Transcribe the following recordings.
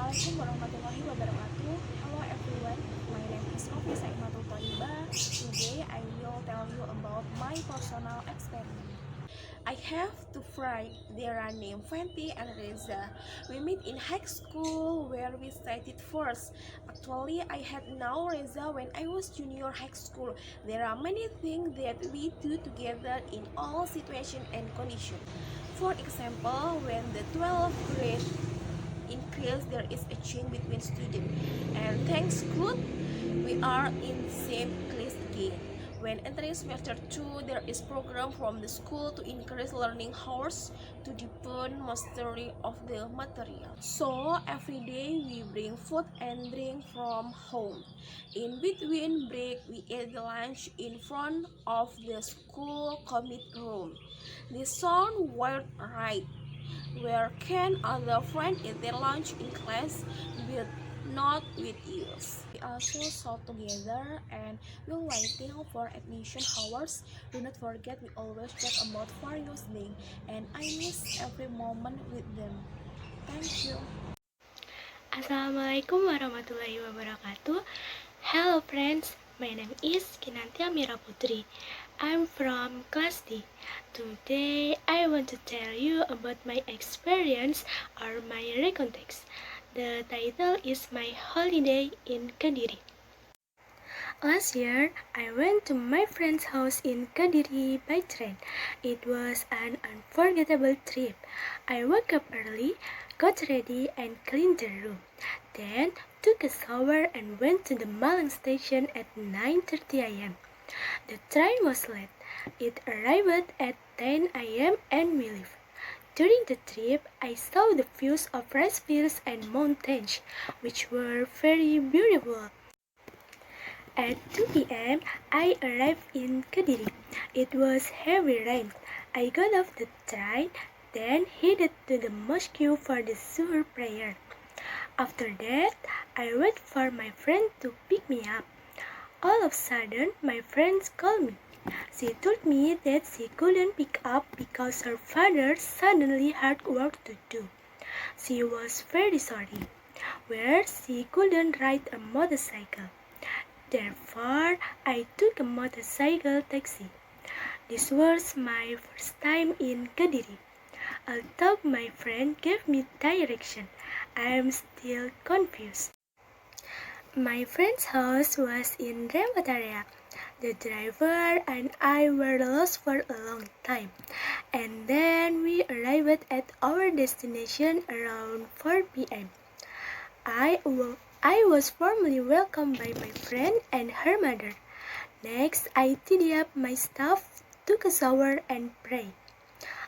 Assalamualaikum warahmatullahi wabarakatuh. Hello everyone, my name is Novi Saimatul Tholiba. Today I will tell you about my personal experience. I have two friends, they are named Fenty and Reza. We met in high school where we studied first. Actually, I had known Reza when I was junior high school. There are many things that we do together in all situations and conditions. For example, when the 12th grade in class there is a change between students, and thanks good we are in same class again. When entering semester 2, there is program from the school to increase learning hours to deepen mastery of the material. So every day we bring food and drink from home. In between break we eat the lunch in front of the school commit room. The sound weird, right? Where can other friends eat their lunch in class but not with us? We also saw together and while waiting for admission hours. Do not forget we always talk about various things and I miss every moment with them. Thank you. Assalamualaikum warahmatullahi wabarakatuh. Hello friends, my name is Kinanti Amira Putri. I'm from class D. Today I want to tell you about my experience or my recount text. The title is My Holiday in Kediri. Last year, I went to my friend's house in Kediri by train. It was an unforgettable trip. I woke up early, got ready and cleaned the room. Then took a shower and went to the Malang station at 9:30 a.m. The train was late. It arrived at 10 a.m. and we left. During the trip, I saw the views of rice fields and mountains, which were very beautiful. At 2 p.m., I arrived in Kediri. It was heavy rain. I got off the train, then headed to the mosque for the Zuhr prayer. After that, I waited for my friend to pick me up. All of a sudden, my friend called me. She told me that she couldn't pick up because her father suddenly had work to do. She was very sorry, where she couldn't ride a motorcycle. Therefore, I took a motorcycle taxi. This was my first time in Kediri. Although my friend gave me direction, I am still confused. My friend's house was in remote area. The driver and I were lost for a long time, and then we arrived at our destination around 4 p.m. I was warmly welcomed by my friend and her mother. Next, I tidied up my stuff, took a shower, and prayed.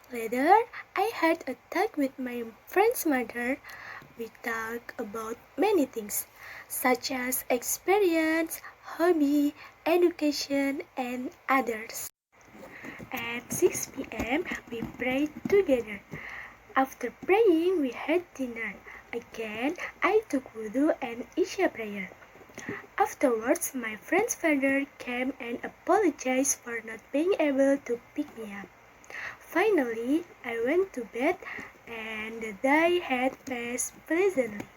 Later, I had a talk with my friend's mother. We talked about many things, such as experience, hobby, education, and others. At 6 p.m., we prayed together. After praying, we had dinner. Again, I took wudu and Isha prayer. Afterwards, my friend's father came and apologized for not being able to pick me up. Finally, I went to bed and the day had passed pleasantly.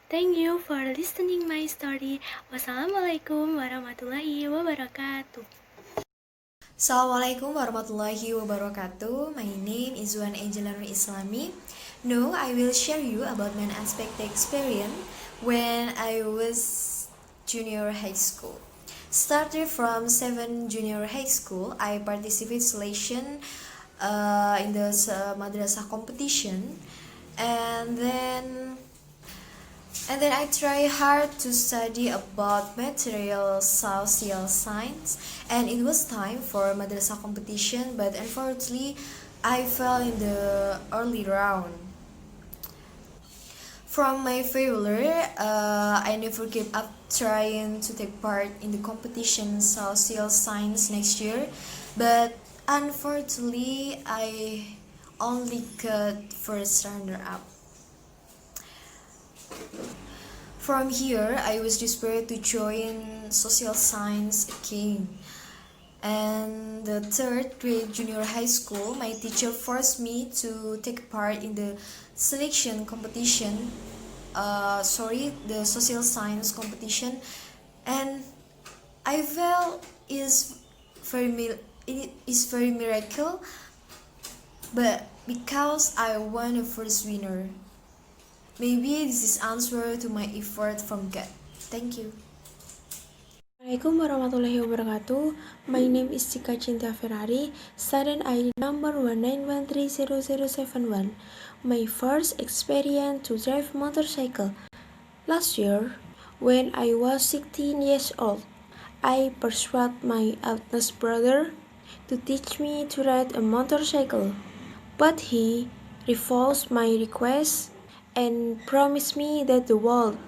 Thank you for listening my story. Wassalamualaikum warahmatullahi wabarakatuh. Assalamualaikum warahmatullahi wabarakatuh. My name is Wan Angela Islami. Now I will share you about my unexpected experience when I was junior high school. Started from 7 junior high school, I participated selection in the madrasah competition, and then I try hard to study about material social science, and it was time for madrasah competition, but unfortunately I fell in the early round. From my failure, I never gave up trying to take part in the competition social science next year, but unfortunately I only got first runner up. From here, I was desperate to join social science again. And the third grade junior high school, my teacher forced me to take part in the selection competition. the social science competition, and I felt it is very miracle, but because I won the first winner. Maybe this is answer to my effort from God. Thank you. Assalamualaikum warahmatullahi wabarakatuh. My name is Cika Cinta Ferrari, student ID number 191300071. My first experience to drive motorcycle. Last year, when I was 16 years old, I persuaded my eldest brother to teach me to ride a motorcycle, but he refused my request and promised me that the world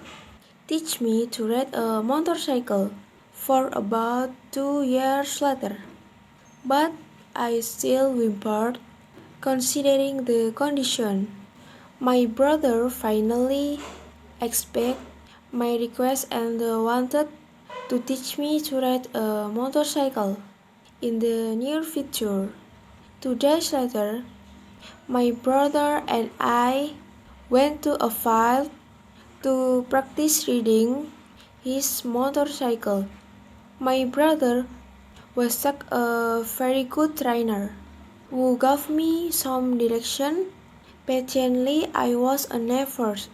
teach me to ride a motorcycle for about 2 years later. But I still whimpered, considering the condition. My brother finally accepted my request and wanted to teach me to ride a motorcycle in the near future. 2 days later, my brother and I went to a field to practice riding his motorcycle. My brother was a very good trainer who gave me some direction. Patiently, I was nervous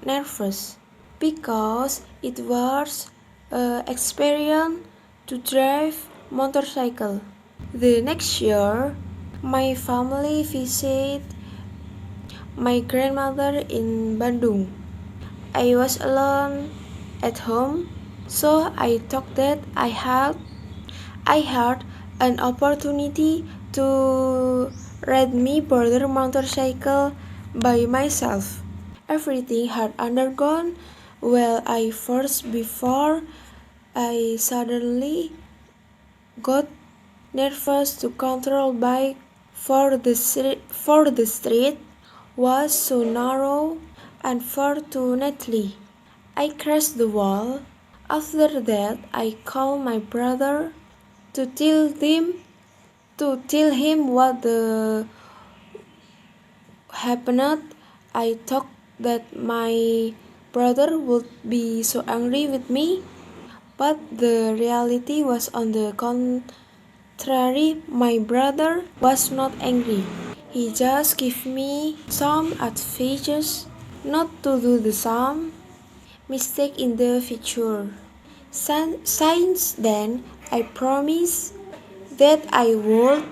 because it was an experience to drive motorcycle. The next year, my family visited my grandmother in Bandung. I was alone at home, so I thought that I had an opportunity to ride my brother motorcycle by myself. Everything had undergone well at first before I suddenly got nervous to control bike for the street was so narrow. Unfortunately, I crashed the wall. After that, I called my brother to tell him what happened. I thought that my brother would be so angry with me, but the reality was on the contrary. My brother was not angry. He just gave me some advice not to do the same mistake in the future. Since then, I promised that I would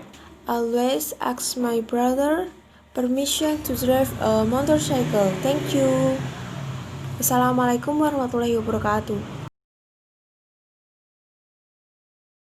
always ask my brother permission to drive a motorcycle. Thank you. Wassalamualaikum warahmatullahi wabarakatuh.